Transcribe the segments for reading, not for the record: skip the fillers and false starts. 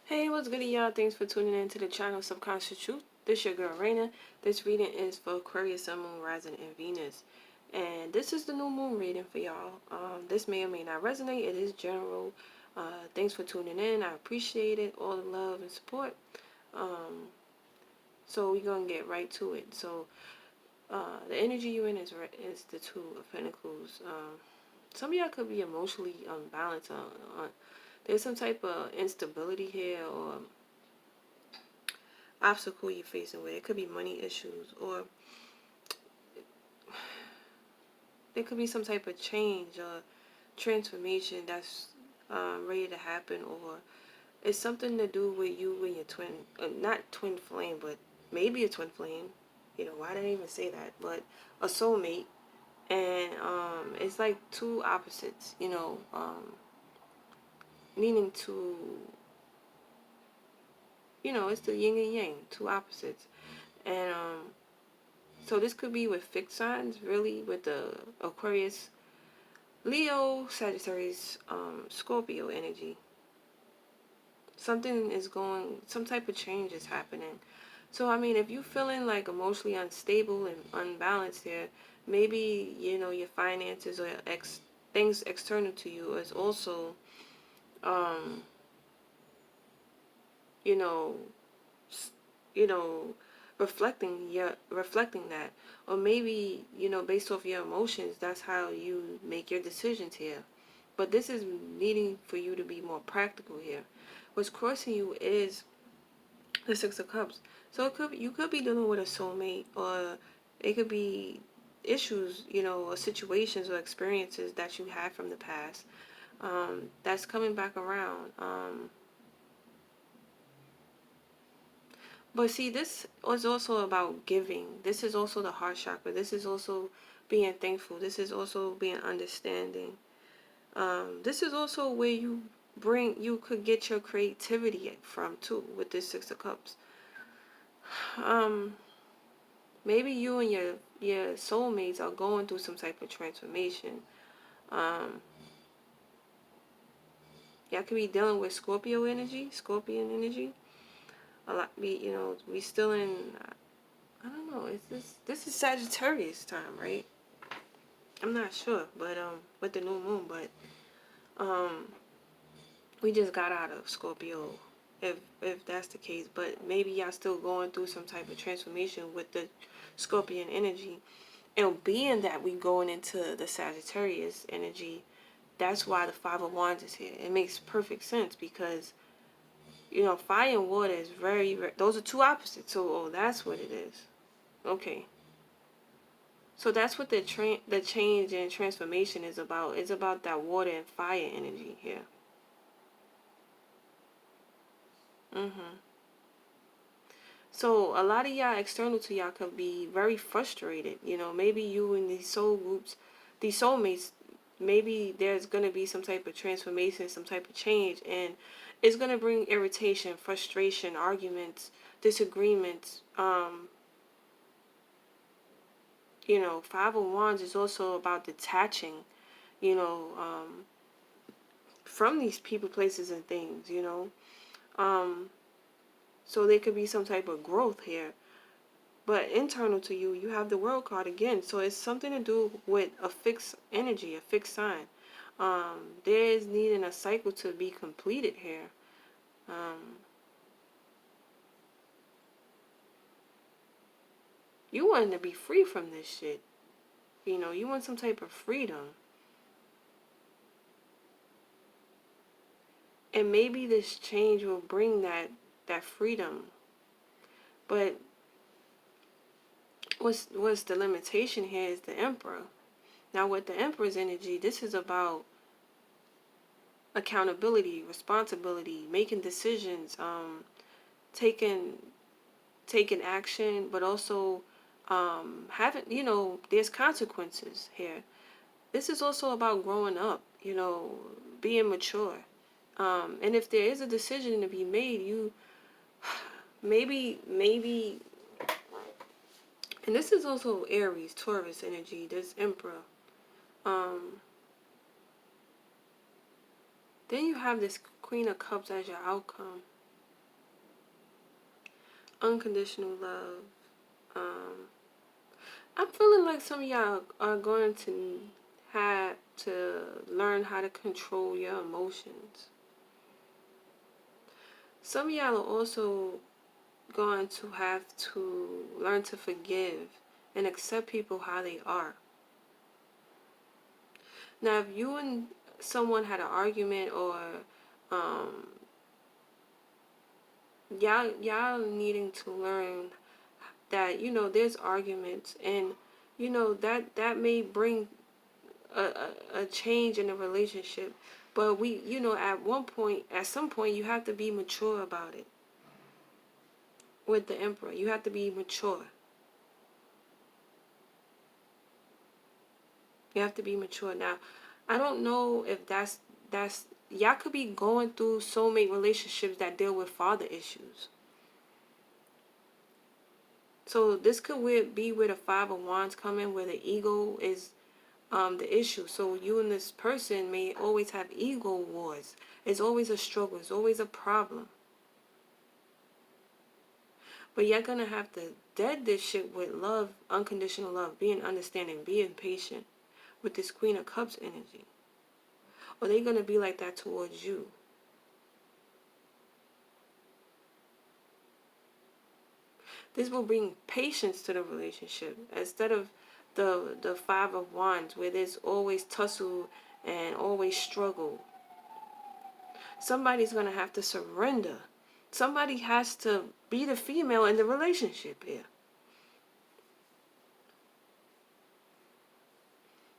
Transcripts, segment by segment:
Hey, what's good, y'all? Thanks for tuning in to the channel Subconscious Truth. This your girl, Raina. This reading is for Aquarius, Sun, Moon, Rising, and Venus. And this is the new moon reading for y'all. This may or may not resonate. It is general. Thanks for tuning in. I appreciate it. All the love and support. Um, so we're going to get right to it. So the energy you're in is the Two of Pentacles. Some of y'all could be emotionally unbalanced. There's some type of instability here, or obstacle you're facing with. It could be money issues, or there could be some type of change or transformation that's ready to happen, or it's something to do with you and your twin, not twin flame, but maybe a twin flame. You know, why did I even say that? But a soulmate, and it's like two opposites. Meaning to, it's the yin and yang, two opposites, and so this could be with fixed signs, really, with the Aquarius, Leo, Sagittarius, Scorpio energy. Something is some type of change is happening. So, I mean, if you're feeling like emotionally unstable and unbalanced here, maybe, your finances or things external to you is also, um, you know, you know, reflecting that. Or maybe, based off your emotions, that's how you make your decisions here. But this is needing for you to be more practical here. What's crossing you is the Six of Cups. So you could be dealing with a soulmate, or it could be issues, or situations or experiences that you had from the past, that's coming back around. But see, this was also about giving. This is also the heart chakra. This is also being thankful. This is also being understanding. This is also where you could get your creativity from too, with this Six of Cups. Maybe you and your soulmates are going through some type of transformation. Y'all could be dealing with Scorpio energy, Scorpion energy. A lot we still in, I don't know, this is Sagittarius time, right? I'm not sure, but with the new moon, but we just got out of Scorpio, if that's the case. But maybe y'all still going through some type of transformation with the Scorpion energy. And being that we going into the Sagittarius energy, that's why the Five of Wands is here. It makes perfect sense because, fire and water is those are two opposites. So, that's what it is. Okay. So that's what the change and transformation is about. It's about that water and fire energy here. So a lot of y'all external to y'all could be very frustrated. Maybe you and these soul groups, these soulmates, maybe there's going to be some type of transformation, some type of change, and it's going to bring irritation, frustration, arguments, disagreements. Five of Wands is also about detaching, you know, from these people, places, and things, So there could be some type of growth here. But internal to you, you have the World card again. So it's something to do with a fixed energy, a fixed sign. There is needing a cycle to be completed here. You want to be free from this shit. You want some type of freedom. And maybe this change will bring that freedom. But what's the limitation here is the Emperor. Now with the Emperor's energy, this is about accountability, responsibility, making decisions, taking action, but also having, there's consequences here. This is also about growing up, being mature. And if there is a decision to be made, you maybe, and this is also Aries, Taurus energy, this Emperor. Then you have this Queen of Cups as your outcome. unconditional love. Um, I'm feeling like some of y'all are going to have to learn how to control your emotions. Some of y'all are also going to have to learn to forgive and accept people how they are. Now, if you and someone had an argument, or um, y'all needing to learn that, there's arguments, and that may bring a change in the relationship, but at some point you have to be mature about it. With the Emperor, you have to be mature. You have to be mature. Now, I don't know if that's y'all could be going through soulmate relationships that deal with father issues. So this could be where the Five of Wands come in, where the ego is the issue. So you and this person may always have ego wars. It's always a struggle. It's always a problem. But you're going to have to dead this shit with love, unconditional love, being understanding, being patient with this Queen of Cups energy. Or they're going to be like that towards you. This will bring patience to the relationship instead of the Five of Wands, where there's always tussle and always struggle. Somebody's going to have to surrender. Somebody has to be the female in the relationship here.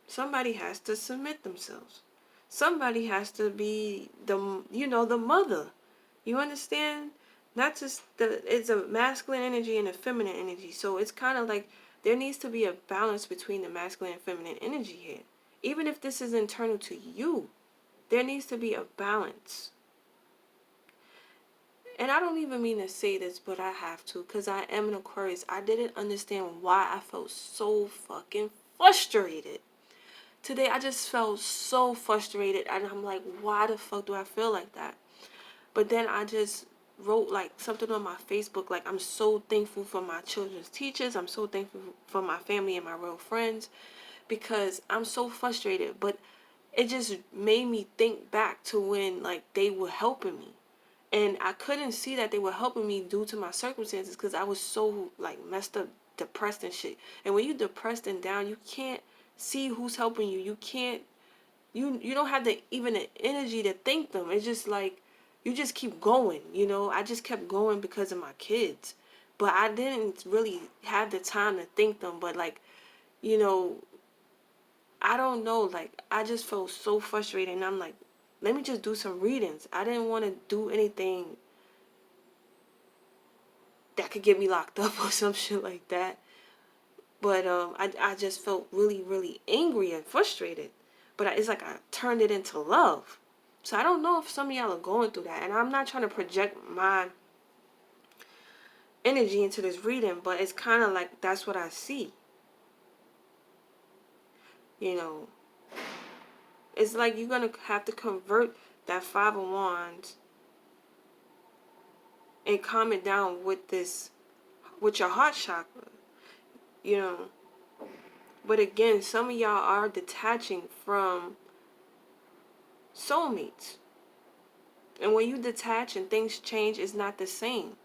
Somebody has to submit themselves. Somebody has to be the mother. You understand? Not just it's a masculine energy and a feminine energy. So it's kind of like there needs to be a balance between the masculine and feminine energy here. Even if this is internal to you, there needs to be a balance. And I don't even mean to say this, but I have to, because I am an Aquarius. I didn't understand why I felt so fucking frustrated. Today I just felt so frustrated, and I'm like, why the fuck do I feel like that? But then I just wrote like something on my Facebook, like, I'm so thankful for my children's teachers. I'm so thankful for my family and my real friends, because I'm so frustrated. But it just made me think back to when like they were helping me. And I couldn't see that they were helping me due to my circumstances, because I was so like messed up, depressed and shit. And when you're depressed and down, you can't see who's helping you. You can't, you don't have even the energy to thank them. It's just like, you just keep going, I just kept going because of my kids. But I didn't really have the time to thank them. But like, I don't know, like, I just felt so frustrated, and I'm like, let me just do some readings. I didn't want to do anything that could get me locked up or some shit like that. But I just felt really, really angry and frustrated. But it's like I turned it into love. So I don't know if some of y'all are going through that. And I'm not trying to project my energy into this reading, but it's kind of like that's what I see. It's like you're going to have to convert that Five of Wands and calm it down with your heart chakra. But again, some of y'all are detaching from soulmates. And when you detach and things change, it's not the same.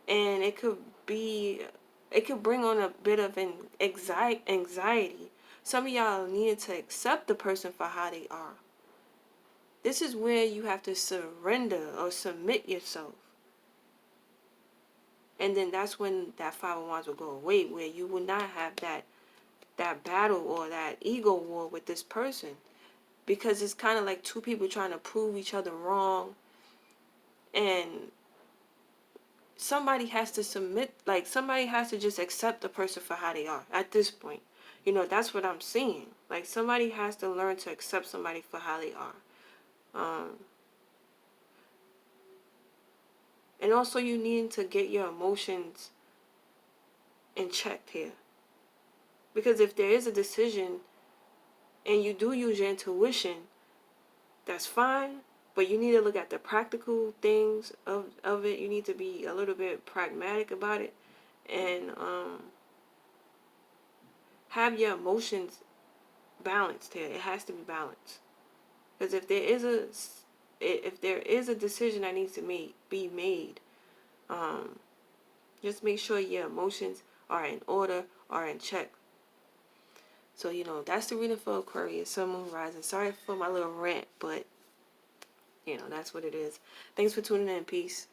And it could bring on a bit of an anxiety. Some of y'all need to accept the person for how they are. This is where you have to surrender or submit yourself. And then that's when that Five of Wands will go away, where you will not have that battle or that ego war with this person. Because it's kind of like two people trying to prove each other wrong. And somebody has to submit, like somebody has to just accept the person for how they are at this point. That's what I'm seeing. Like somebody has to learn to accept somebody for how they are. And also you need to get your emotions in check here. Because if there is a decision and you do use your intuition, that's fine. But you need to look at the practical things of it. You need to be a little bit pragmatic about it. And have your emotions balanced here. It has to be balanced. Because if there is a decision that needs to be made, just make sure your emotions are in order, are in check. So, that's the reading for Aquarius, Sun, Moon, Rising. Sorry for my little rant, but, that's what it is. Thanks for tuning in. Peace.